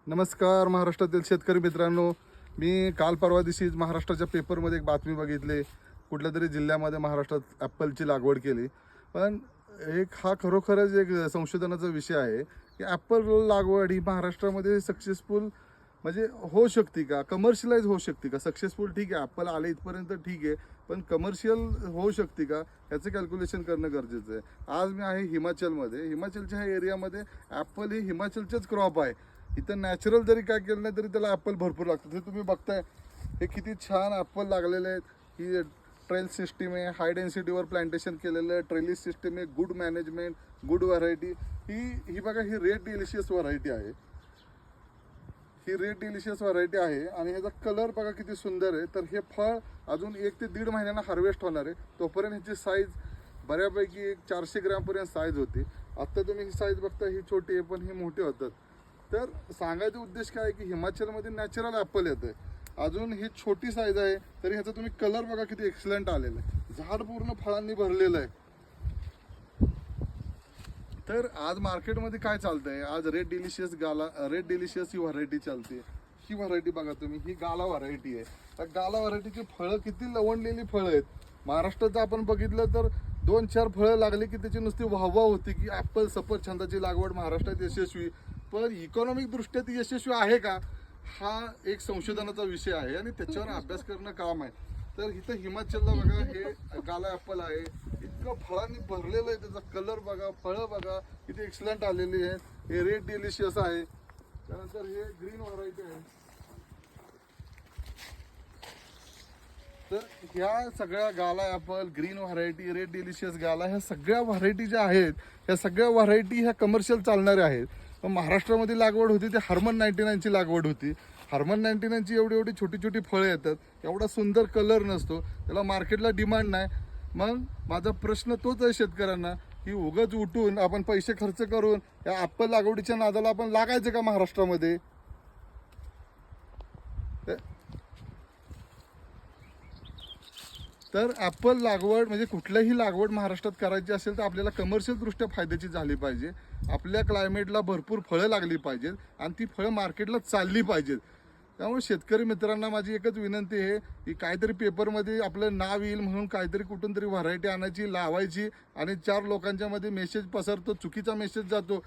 नमस्कार महाराष्ट्रातील शेतकरी मित्रांनो, मी काल परवा दिवशीच महाराष्ट्राच्या पेपरमध्ये एक बातमी बघितली. कुठल्या तरी जिल्ह्यामध्ये महाराष्ट्रात ॲपलची लागवड केली. पण हा खरोखरच एक संशोधनाचा विषय आहे की ॲपल लागवड ही महाराष्ट्रामध्ये सक्सेसफुल म्हणजे होऊ शकते का, कमर्शियलाइज होऊ शकते का. सक्सेसफुल ठीक आहे, ॲपल आले इथपर्यंत ठीक आहे, पण कमर्शियल होऊ शकते का याचं कॅल्क्युलेशन करणं गरजेचं आहे. आज मी आहे हिमाचलमध्ये. हिमाचलच्या ह्या एरियामध्ये ॲपल ही हिमाचलचेच क्रॉप आहे. इथं नॅचरल जरी काय केलं नाही तरी त्याला ॲपल भरपूर लागतं. हे तुम्ही बघताय, हे किती छान ॲपल लागलेले आहेत. ही ट्रेल सिस्टीम आहे, हाय डेन्सिटीवर प्लांटेशन केलेलं आहे, ट्रेलिस सिस्टीम आहे, गुड मॅनेजमेंट, गुड व्हरायटी. ही बघा, ही रेड डिलिशियस व्हरायटी आहे. ही रेड डिलिशियस व्हरायटी आहे आणि ह्याचा कलर बघा किती सुंदर आहे. तर हे फळ अजून 1 ते 1.5 महिन्यांना हार्वेस्ट होणार आहे. तोपर्यंत ह्याची साईज बऱ्यापैकी 400 ग्रॅमपर्यंत साईज होते. आत्ता तुम्ही ही साईज बघता, ही छोटी आहे पण ही मोठी होतात. तर सांगायचा उद्देश काय आहे की हिमाचलमध्ये नॅचरल ॲपल येतं आहे. अजून ही छोटी साईज आहे तरी ह्याचा तुम्ही कलर बघा किती एक्सलंट आलेला आहे. झाड पूर्ण फळांनी भरलेलं आहे. तर आज मार्केटमध्ये काय चालतंय, आज रेड डिलिशियस ही व्हरायटी चालते. ही व्हरायटी बघा तुम्ही, ही गाला व्हरायटी आहे. त्या गाला व्हरायटीची फळं किती लवणलेली फळं आहेत. महाराष्ट्राचं आपण बघितलं तर 2-4 फळं लागली की त्याची नुसती वाहवा होती की ॲपल सफरचंदाची लागवड महाराष्ट्रात यशस्वी. पण इकॉनॉमिक दृष्ट्या ती यशस्वी आहे का, हा एक संशोधनाचा विषय आहे आणि त्याच्यावर अभ्यास करणं काम आहे. तर इथं हिमाचलला बघा, हे गाला ॲपल आहे, इतकं फळांनी भरलेलं आहे. त्याचा कलर बघा, फळं बघा किती एक्सलंट आलेली आहे. हे रेड डिलिशियस आहे. त्यानंतर हे ग्रीन व्हरायटी आहे. तर ह्या सगळ्या Gala apple, green variety, red delicious Gala, ह्या सगळ्या व्हरायटी ज्या आहेत, ह्या सगळ्या व्हरायटी ह्या कमर्शियल चालणाऱ्या आहेत. पण महाराष्ट्रामध्ये लागवड होती ती हार्मन 99ची लागवड होती. हार्मन 99ची एवढी छोटी छोटी फळं येतात, एवढा सुंदर कलर नसतो, त्याला मार्केटला डिमांड नाही. मग माझा प्रश्न तोच आहे शेतकऱ्यांना की उगाच उठून आपण पैसे खर्च करून या ॲपल लागवडीच्या नादाला आपण लागायचं का महाराष्ट्रामध्ये. तर ॲपल लागवड म्हणजे कुठल्याही लागवड महाराष्ट्रात करायची असेल तर आपल्याला कमर्शियल दृष्ट्या फायद्याची झाली पाहिजे. आपल्या क्लायमेटला भरपूर फळं लागली पाहिजेत आणि ती फळं मार्केटला चालली पाहिजेत. त्यामुळे शेतकरी मित्रांना माझी एकच विनंती आहे की काहीतरी पेपरमध्ये आपलं नाव येईल म्हणून काहीतरी कुठून तरी व्हरायटी आणायची, लावायची आणि 4 लोकांच्या मध्ये मेसेज पसरतो, चुकीचा मेसेज जातो.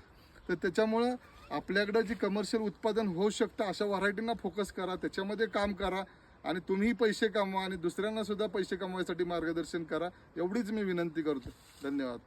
तर त्याच्यामुळं आपल्याकडं जी कमर्शियल उत्पादन होऊ शकतं अशा व्हरायटींना फोकस करा, त्याच्यामध्ये काम करा आणि तुम्ही पैसे कमवा आणि दुसऱ्यांना सुद्धा पैसे कमवायसाठी मार्गदर्शन करा. एवढीच मी विनंती करतो. धन्यवाद.